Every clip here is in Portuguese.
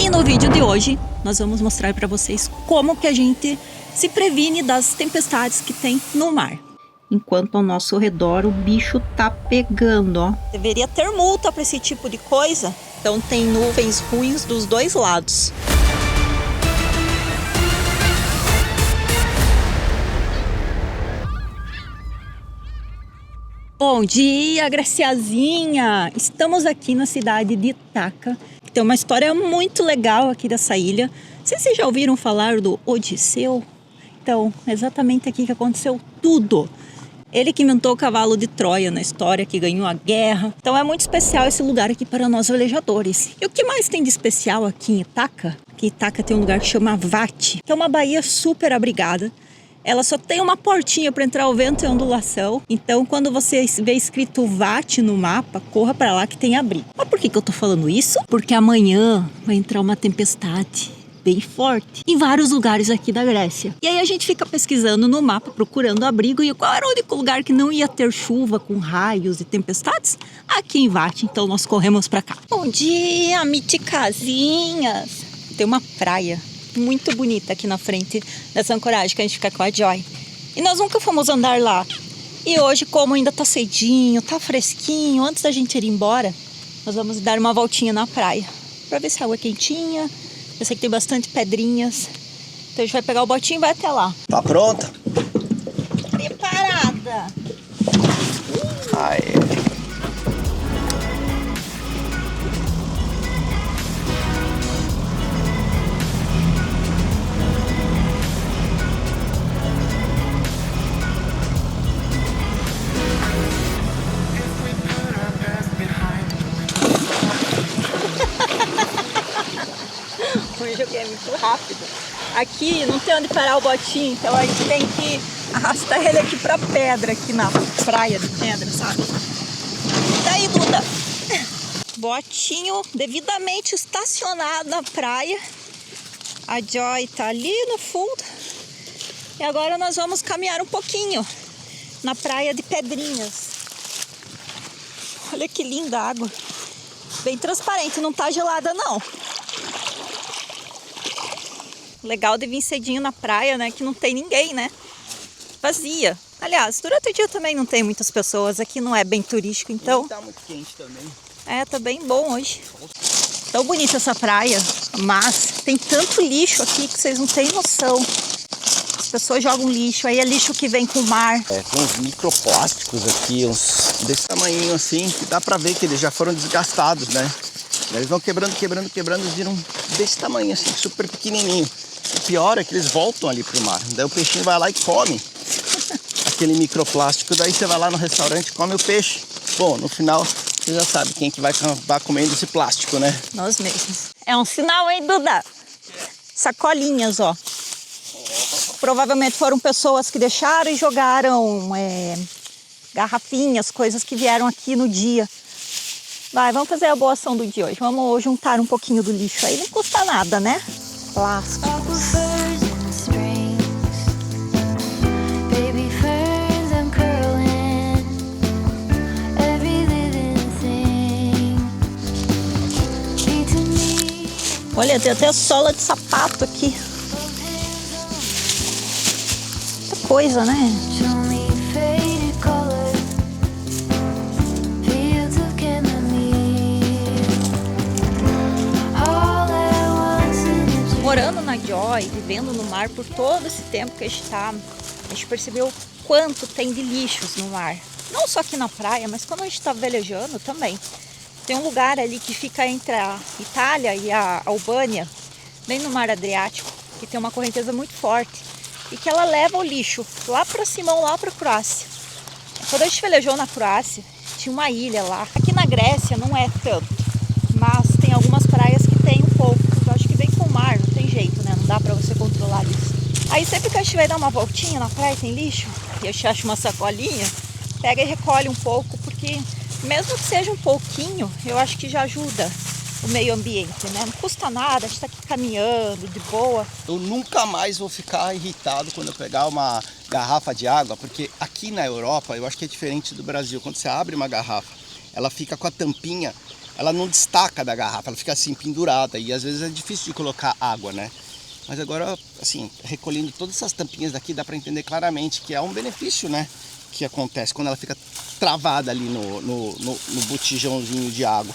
E no vídeo de hoje nós vamos mostrar para vocês como que a gente se previne das tempestades que tem no mar. Enquanto ao nosso redor o bicho tá pegando, ó. Deveria ter multa para esse tipo de coisa. Então tem nuvens ruins dos dois lados. Bom dia, Graciazinha! Estamos aqui na cidade de Ítaca. Tem uma história muito legal aqui dessa ilha. Não sei se vocês já ouviram falar do Odisseu. Então, é exatamente aqui que aconteceu tudo. Ele que inventou o cavalo de Troia na história, que ganhou a guerra. Então é muito especial esse lugar aqui para nós velejadores. E o que mais tem de especial aqui em Ítaca? Aqui em Ítaca tem um lugar que chama Vati, que é uma baía super abrigada. Ela só tem uma portinha para entrar o vento e a ondulação. Então, quando você vê escrito Vati no mapa, corra para lá que tem abrigo. Mas por que eu tô falando isso? Porque amanhã vai entrar uma tempestade bem forte em vários lugares aqui da Grécia. E aí a gente fica pesquisando no mapa, procurando abrigo. E qual era o único lugar que não ia ter chuva com raios e tempestades? Aqui em Vati. Então, nós corremos para cá. Bom dia, miticazinhas! Tem uma praia muito bonita aqui na frente dessa ancoragem que a gente fica com a Joy. E nós nunca fomos andar lá. E hoje, como ainda tá cedinho, tá fresquinho, antes da gente ir embora, nós vamos dar uma voltinha na praia pra ver se a água é quentinha. Eu sei que tem bastante pedrinhas. Então a gente vai pegar o botinho e vai até lá. Tá pronta? Preparada! Aê. O jogo é muito rápido. Aqui não tem onde parar o botinho, então a gente tem que arrastar ele aqui pra pedra, aqui na praia de pedra, sabe? Daí, Duda, botinho devidamente estacionado na praia. A Joy tá ali no fundo. E agora nós vamos caminhar um pouquinho na praia de Pedrinhas. Olha que linda a água. Bem transparente, não tá gelada não. Legal de vir cedinho na praia, né? Que não tem ninguém, né? Vazia. Aliás, durante o dia também não tem muitas pessoas. Aqui não é bem turístico, então... Tá muito quente também. É, tá bem bom hoje. Tão bonita essa praia, mas tem tanto lixo aqui que vocês não têm noção. As pessoas jogam lixo, aí é lixo que vem com o mar. É, tem uns microplásticos aqui, uns desse tamanho assim, que dá pra ver que eles já foram desgastados, né? Eles vão quebrando, viram desse tamanho assim, super pequenininho. O pior é que eles voltam ali pro mar. Daí o peixinho vai lá e come aquele microplástico. Daí você vai lá no restaurante e come o peixe. Bom, no final você já sabe quem que vai acabar comendo esse plástico, né? Nós mesmos. É um sinal, hein, Duda? Sacolinhas, ó. Provavelmente foram pessoas que deixaram e jogaram garrafinhas, coisas que vieram aqui no dia. Vai, vamos fazer a boa ação do dia hoje. Vamos juntar um pouquinho do lixo aí. Não custa nada, né? Plástico. Olha, tem até sola de sapato aqui. Muita coisa, né? Morando na Joy, vivendo no mar por todo esse tempo que a gente percebeu quanto tem de lixos no mar. Não só aqui na praia, mas quando a gente está velejando também. Tem um lugar ali que fica entre a Itália e a Albânia, bem no mar Adriático, que tem uma correnteza muito forte e que ela leva o lixo lá para cima, lá para a Croácia. Quando a gente velejou na Croácia, tinha uma ilha lá. Aqui na Grécia não é tanto, mas tem algumas praias que tem um pouco. Eu acho que vem com o mar, não tem jeito, né? Não dá para você controlar isso. Aí sempre que a gente vai dar uma voltinha na praia tem lixo, e a gente acha uma sacolinha, pega e recolhe um pouco, porque mesmo que seja um pouquinho, eu acho que já ajuda o meio ambiente, né? Não custa nada, a gente tá aqui caminhando de boa. Eu nunca mais vou ficar irritado quando eu pegar uma garrafa de água, porque aqui na Europa, eu acho que é diferente do Brasil. Quando você abre uma garrafa, ela fica com a tampinha ela não destaca da garrafa, ela fica assim pendurada e às vezes é difícil de colocar água, né? Mas agora, assim, recolhendo todas essas tampinhas daqui, dá para entender claramente que é um benefício, né? Que acontece quando ela fica travada ali no botijãozinho de água.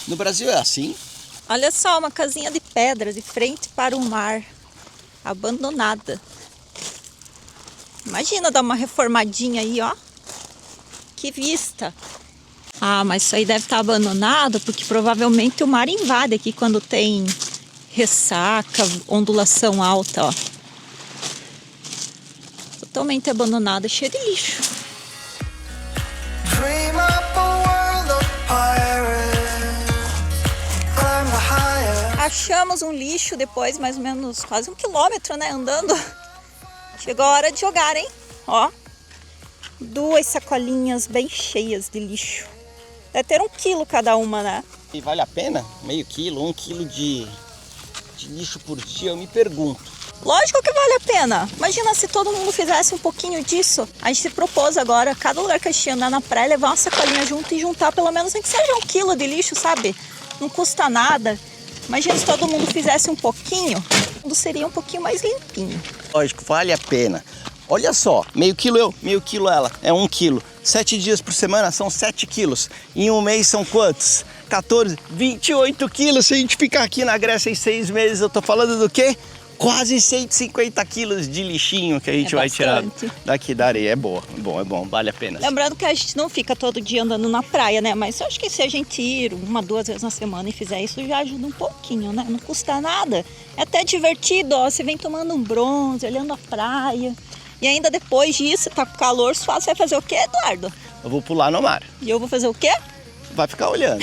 No Brasil é assim. Olha só, uma casinha de pedra de frente para o mar, abandonada. Imagina dar uma reformadinha aí, ó. Que vista! Ah, mas isso aí deve estar abandonado porque provavelmente o mar invade aqui quando tem ressaca, ondulação alta, ó. Totalmente abandonado, cheio de lixo. Achamos um lixo depois, mais ou menos quase 1 quilômetro, né, andando. Chegou a hora de jogar, hein? Ó, 2 sacolinhas bem cheias de lixo. Deve ter 1 quilo cada uma, né? E vale a pena? Meio quilo, 1 quilo de lixo por dia, eu me pergunto. Lógico que vale a pena. Imagina se todo mundo fizesse um pouquinho disso. A gente se propôs agora, cada lugar que a gente andar na praia, levar uma sacolinha junto e juntar pelo menos nem que seja 1 quilo de lixo, sabe? Não custa nada. Imagina se todo mundo fizesse um pouquinho, tudo seria um pouquinho mais limpinho. Lógico, vale a pena. Olha só, meio quilo eu, meio quilo ela, é 1 quilo. 7 dias por semana são 7 quilos. Em um mês são quantos? 14, 28 quilos. Se a gente ficar aqui na Grécia em 6 meses, eu tô falando do quê? Quase 150 quilos de lixinho que a gente vai tirar daqui da areia. É bom, vale a pena. Lembrando que a gente não fica todo dia andando na praia, né? Mas eu acho que se a gente ir 1, 2 vezes na semana e fizer isso, já ajuda um pouquinho, né? Não custa nada. É até divertido, ó. Você vem tomando um bronze, olhando a praia. E ainda depois disso, tá com calor, você vai fazer o quê, Eduardo? Eu vou pular no mar. E eu vou fazer o quê? Vai ficar olhando.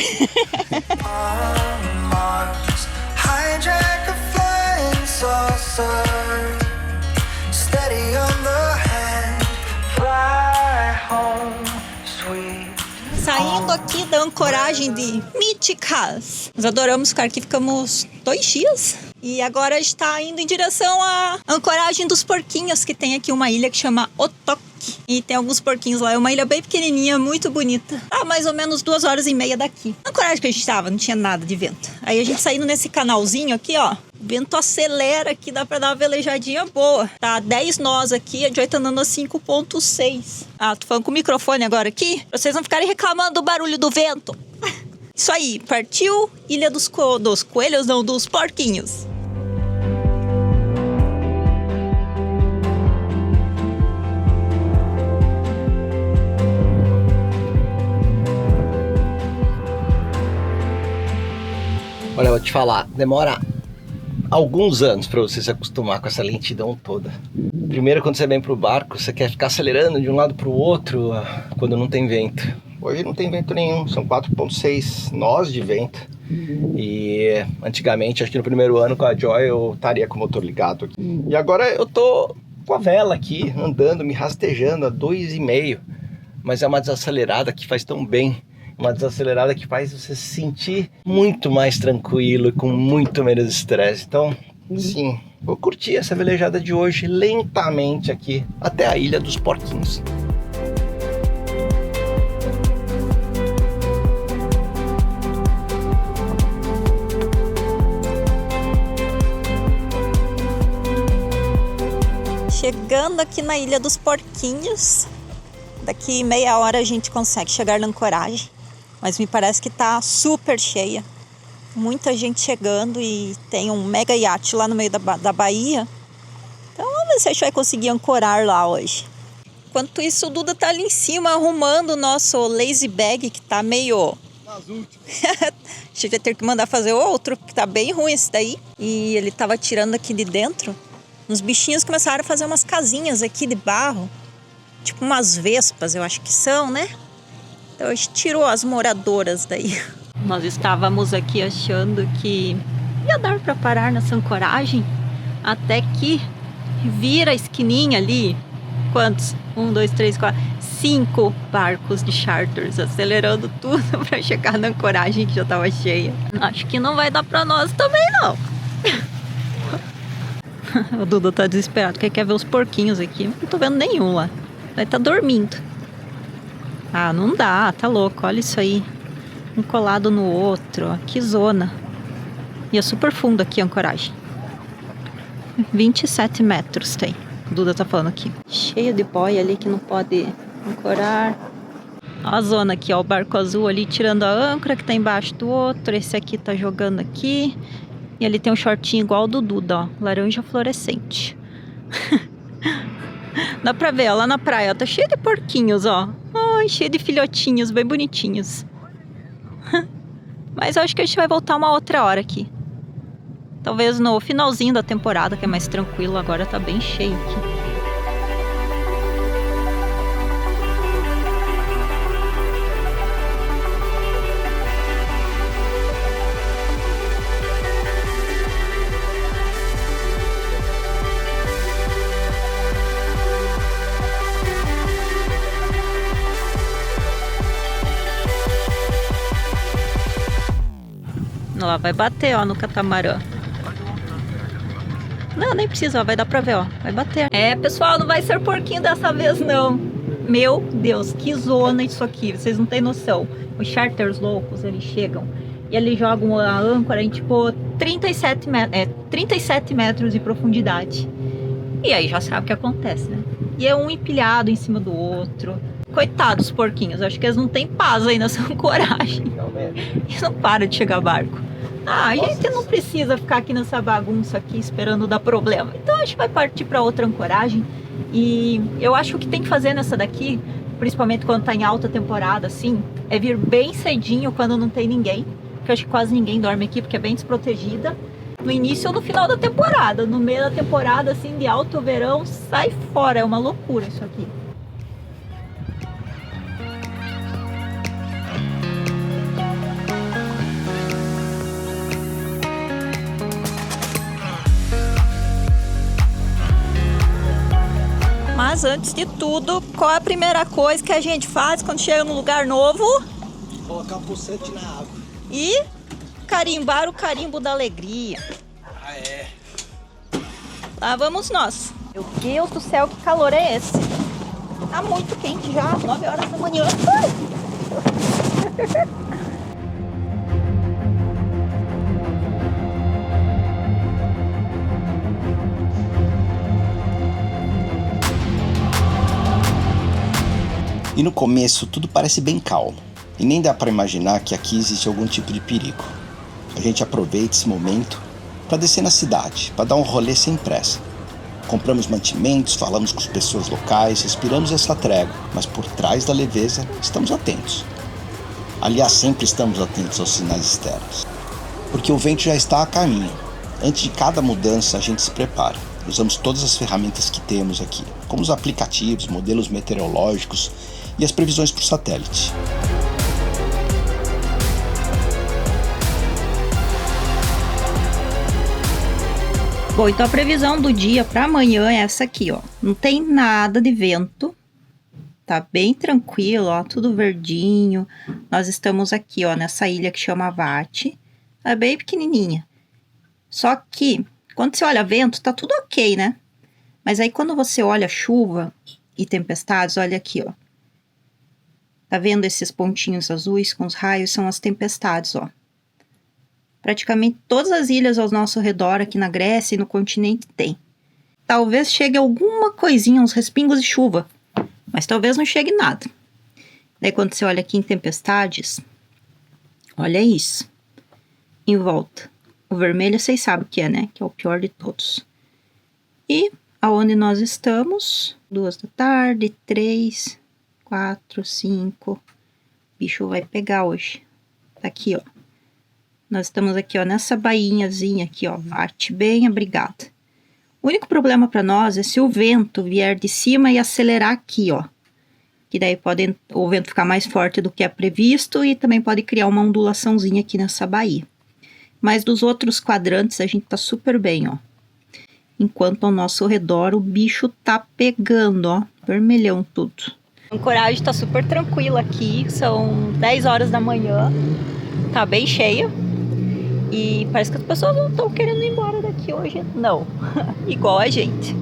Saindo aqui da ancoragem de Míticas. Nós adoramos ficar aqui, ficamos 2 dias. E agora está indo em direção à ancoragem dos porquinhos, que tem aqui uma ilha que chama Otok. E tem alguns porquinhos lá, é uma ilha bem pequenininha, muito bonita. Tá mais ou menos 2h30 daqui. Na ancoragem que a gente estava, não tinha nada de vento. Aí a gente saindo nesse canalzinho aqui, ó. O vento acelera aqui, dá pra dar uma velejadinha boa. Tá 10 nós aqui, a Joy tá andando a 5,6. Ah, tô falando com o microfone agora aqui, pra vocês não ficarem reclamando do barulho do vento. Isso aí, partiu Ilha dos Coelhos, não, dos Porquinhos. Olha, eu vou te falar, demora alguns anos para você se acostumar com essa lentidão toda. Primeiro, quando você vem pro barco, você quer ficar acelerando de um lado para o outro quando não tem vento. Hoje não tem vento nenhum, são 4,6 nós de vento. E antigamente, acho que no primeiro ano com a Joy, eu estaria com o motor ligado aqui. E agora eu tô com a vela aqui, andando, me rastejando a 2,5. Mas é uma desacelerada que faz tão bem. Uma desacelerada que faz você se sentir muito mais tranquilo e com muito menos estresse. Então, sim, vou curtir essa velejada de hoje lentamente aqui até a Ilha dos Porquinhos. Chegando aqui na Ilha dos Porquinhos. Daqui meia hora a gente consegue chegar na ancoragem. Mas me parece que tá super cheia. Muita gente chegando e tem um mega iate lá no meio da baía. Então vamos ver se a gente vai conseguir ancorar lá hoje. Enquanto isso, o Duda tá ali em cima arrumando o nosso lazy bag, que tá meio... Nas últimas. A gente vai ter que mandar fazer outro, porque tá bem ruim esse daí. E ele tava tirando aqui de dentro. Uns bichinhos começaram a fazer umas casinhas aqui de barro. Tipo umas vespas, eu acho que são, né? Então a gente tirou as moradoras daí. Nós estávamos aqui achando que ia dar para parar nessa ancoragem. Até que vira a esquininha ali. Quantos? 1, 2, 3, 4, 5 barcos de charters acelerando tudo para chegar na ancoragem que já estava cheia. Acho que não vai dar para nós também, não. O Duda tá desesperado, porque quer ver os porquinhos aqui. Não tô vendo nenhum lá. Vai estar dormindo. Ah, não dá, tá louco, olha isso aí. um colado no outro, ó, que zona. E é super fundo aqui a ancoragem. 27 metros tem. A Duda tá falando aqui. Cheio de boia ali que não pode ancorar. Ó a zona aqui, ó. O barco azul ali tirando a âncora que tá embaixo do outro. Esse aqui tá jogando aqui. E ali tem um shortinho igual ao do Duda, ó. Laranja fluorescente. Dá pra ver, ó. Lá na praia, ó. Tá cheio de porquinhos, ó. Ai, cheio de filhotinhos, bem bonitinhos. Mas eu acho que a gente vai voltar uma outra hora aqui. Talvez no finalzinho da temporada, que é mais tranquilo. Agora tá bem cheio aqui. Lá vai bater, ó, no catamarã. Não, nem precisa, ó, vai dar pra ver, ó. Vai bater. É, pessoal, não vai ser porquinho dessa vez, não. Meu Deus, que zona isso aqui. Vocês não têm noção. Os charters loucos, eles chegam e eles jogam a âncora em, tipo, 37 metros de profundidade. E aí já sabe o que acontece, né? E é um empilhado em cima do outro. Coitados porquinhos, acho que eles não têm paz aí nessa ancoragem. E não para de chegar barco. Ah, a gente não precisa ficar aqui nessa bagunça aqui esperando dar problema. Então a gente vai partir para outra ancoragem. E eu acho que o que tem que fazer nessa daqui, principalmente quando tá em alta temporada, assim, é vir bem cedinho quando não tem ninguém. Porque eu acho que quase ninguém dorme aqui, porque é bem desprotegida. No início ou no final da temporada. No meio da temporada, assim, de alto verão, sai fora. É uma loucura isso aqui. Mas antes de tudo, qual é a primeira coisa que a gente faz quando chega num lugar novo? Colocar o pulsante na água. E carimbar o carimbo da alegria. Ah, é. Lá vamos nós. Meu Deus do céu, que calor é esse? Tá muito quente já, 9 horas da manhã. E no começo tudo parece bem calmo, e nem dá para imaginar que aqui existe algum tipo de perigo. A gente aproveita esse momento para descer na cidade, para dar um rolê sem pressa. Compramos mantimentos, falamos com as pessoas locais, respiramos essa trégua, mas por trás da leveza estamos atentos. Aliás, sempre estamos atentos aos sinais externos, porque o vento já está a caminho. Antes de cada mudança a gente se prepara. Usamos todas as ferramentas que temos aqui, como os aplicativos, modelos meteorológicos e as previsões por satélite. Bom, então a previsão do dia para amanhã é essa aqui, ó. Não tem nada de vento. Tá bem tranquilo, ó, tudo verdinho. Nós estamos aqui, ó, nessa ilha que chama Vati. É bem pequenininha. Só que, quando você olha vento, tá tudo ok, né? Mas aí quando você olha chuva e tempestades, olha aqui, ó. Tá vendo esses pontinhos azuis com os raios? São as tempestades, ó. Praticamente todas as ilhas ao nosso redor, aqui na Grécia e no continente, tem. Talvez chegue alguma coisinha, uns respingos de chuva. Mas talvez não chegue nada. Daí quando você olha aqui em tempestades, olha isso. Em volta. O vermelho vocês sabem o que é, né? Que é o pior de todos. E aonde nós estamos, 2 da tarde, 3, 4, 5. O bicho vai pegar hoje. Tá aqui, ó. Nós estamos aqui, ó, nessa bainhazinha aqui, ó, Vati, bem abrigada. O único problema para nós é se o vento vier de cima e acelerar aqui, ó. Que daí pode o vento ficar mais forte do que é previsto e também pode criar uma ondulaçãozinha aqui nessa baía. Mas dos outros quadrantes a gente tá super bem, ó. Enquanto ao nosso redor o bicho tá pegando, ó, vermelhão tudo. A ancoragem tá super tranquila aqui, são 10 horas da manhã, tá bem cheia. E parece que as pessoas não estão querendo ir embora daqui hoje, não. Igual a gente.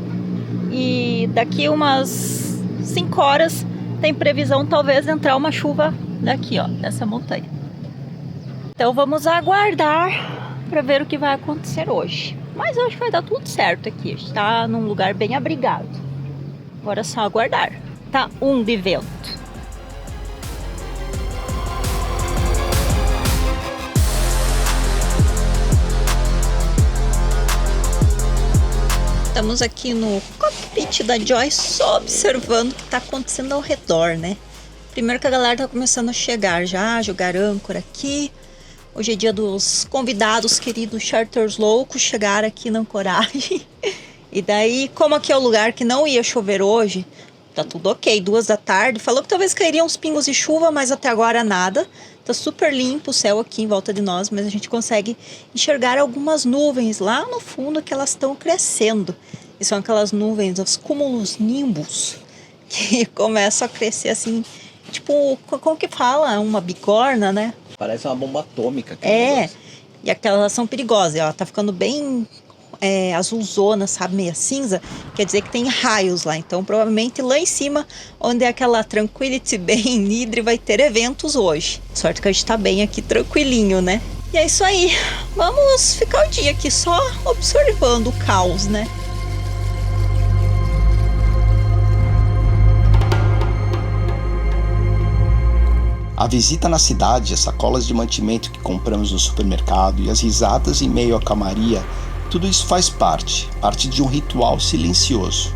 E daqui umas 5 horas tem previsão talvez entrar uma chuva daqui, ó, dessa montanha. Então vamos aguardar para ver o que vai acontecer hoje. Mas eu acho que vai dar tudo certo aqui. A gente tá num lugar bem abrigado. Agora é só aguardar. Tá de vento. Estamos aqui no cockpit da Joy, só observando o que está acontecendo ao redor, né? Primeiro que a galera tá começando a chegar já, jogar âncora aqui. Hoje é dia dos convidados, queridos charters loucos, chegaram aqui na ancoragem. E daí, como aqui é o lugar que não ia chover hoje, tá tudo ok, 2 da tarde. Falou que talvez cairiam uns pingos de chuva, mas até agora nada. Tá super limpo o céu aqui em volta de nós, mas a gente consegue enxergar algumas nuvens lá no fundo que elas estão crescendo. E são aquelas nuvens, os cúmulos nimbus, que começam a crescer assim, tipo, como que fala? Uma bigorna, né? Parece uma bomba atômica. E aquelas são perigosas, ó, tá ficando bem azulzona, sabe, meia cinza, quer dizer que tem raios lá, então provavelmente lá em cima, onde é aquela Tranquility Bay em Nidre, vai ter eventos hoje. Sorte que a gente tá bem aqui tranquilinho, né? E é isso aí, vamos ficar o dia aqui só observando o caos, né? A visita na cidade, as sacolas de mantimento que compramos no supermercado e as risadas em meio à calmaria, tudo isso faz parte de um ritual silencioso,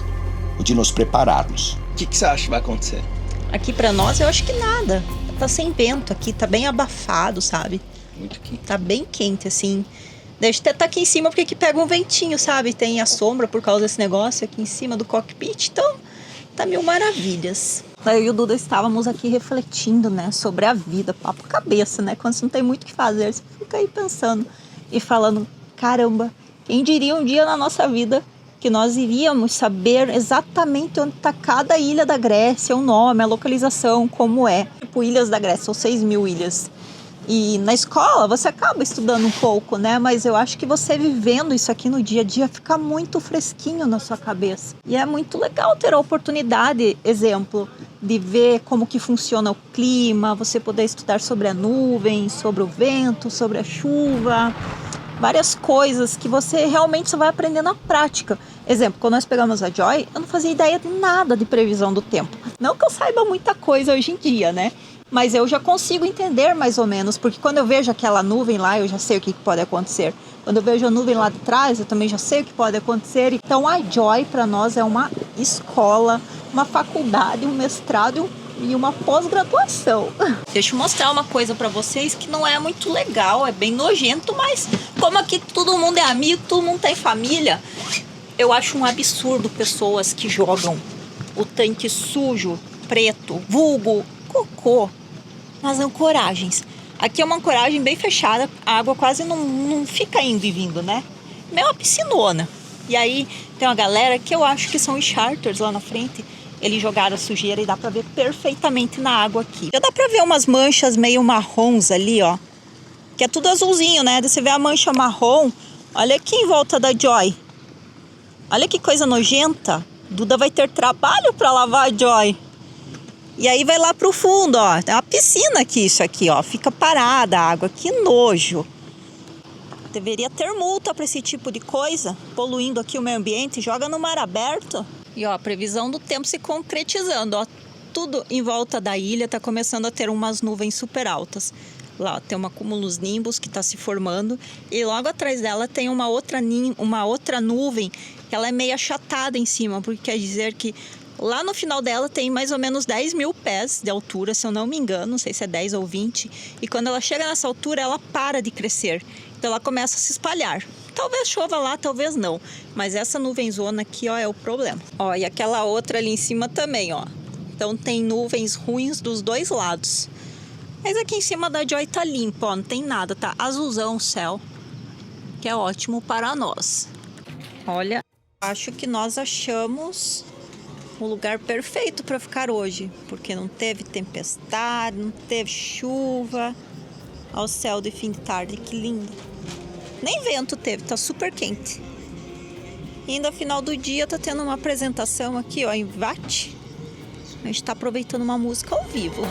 o de nos prepararmos. O que você acha que vai acontecer? Aqui pra nós eu acho que nada, tá sem vento aqui, tá bem abafado, sabe? Muito quente. Tá bem quente, assim. Deixa até estar aqui em cima porque aqui pega um ventinho, sabe? Tem a sombra por causa desse negócio aqui em cima do cockpit, então tá mil maravilhas. Eu e o Duda estávamos aqui refletindo, né, sobre a vida, papo cabeça, né? Quando você não tem muito o que fazer, você fica aí pensando e falando, caramba, quem diria um dia na nossa vida que nós iríamos saber exatamente onde está cada ilha da Grécia, o nome, a localização, como é. Tipo, ilhas da Grécia, são 6.000 ilhas. E na escola você acaba estudando um pouco, né? Mas eu acho que você vivendo isso aqui no dia a dia fica muito fresquinho na sua cabeça. E é muito legal ter a oportunidade, exemplo, de ver como que funciona o clima, você poder estudar sobre a nuvem, sobre o vento, sobre a chuva, várias coisas que você realmente só vai aprender na prática. Exemplo, quando nós pegamos a Joy, eu não fazia ideia de nada de previsão do tempo. Não que eu saiba muita coisa hoje em dia, né? Mas eu já consigo entender mais ou menos, porque quando eu vejo aquela nuvem lá, eu já sei o que pode acontecer. Quando eu vejo a nuvem lá de trás, eu também já sei o que pode acontecer. Então a Joy para nós é uma escola, uma faculdade, um mestrado e uma pós-graduação. Deixa eu mostrar uma coisa para vocês que não é muito legal, é bem nojento, mas como aqui todo mundo é amigo, todo mundo tem família, eu acho um absurdo pessoas que jogam o tanque sujo, preto, vulgo, cocô nas ancoragens. Aqui é uma ancoragem bem fechada, a água quase não fica indo e vindo, né? É uma piscinona. E aí tem uma galera que eu acho que são os charters lá na frente. Eles jogaram a sujeira e dá pra ver perfeitamente na água aqui. Já dá pra ver umas manchas meio marrons ali, ó. Que é tudo azulzinho, né? Você vê a mancha marrom. Olha aqui em volta da Joy. Olha que coisa nojenta. Duda vai ter trabalho pra lavar a Joy. E aí vai lá pro fundo, ó. Tem uma piscina aqui, isso aqui, ó. Fica parada a água. Que nojo. Deveria ter multa para esse tipo de coisa. Poluindo aqui o meio ambiente. Joga no mar aberto. E ó, a previsão do tempo se concretizando, ó. Tudo em volta da ilha tá começando a ter umas nuvens super altas. Lá ó, tem uma cúmulos nimbus que está se formando. E logo atrás dela tem uma outra nuvem. Que ela é meio achatada em cima. Porque quer dizer que lá no final dela tem mais ou menos 10.000 pés de altura, se eu não me engano, não sei se é 10 ou 20. E quando ela chega nessa altura, ela para de crescer. Então ela começa a se espalhar. Talvez chova lá, talvez não. Mas essa nuvenzona aqui, ó, é o problema. Ó, e aquela outra ali em cima também, ó. Então tem nuvens ruins dos dois lados. Mas aqui em cima da Joy tá limpo, ó, não tem nada, tá azulzão o céu. Que é ótimo para nós. Olha, acho que nós achamos um lugar perfeito para ficar hoje, porque não teve tempestade, não teve chuva. Olha o céu de fim de tarde, que lindo. Nem vento teve, tá super quente. E ainda no final do dia tá tendo uma apresentação aqui, ó, em VAT. A gente tá aproveitando uma música ao vivo.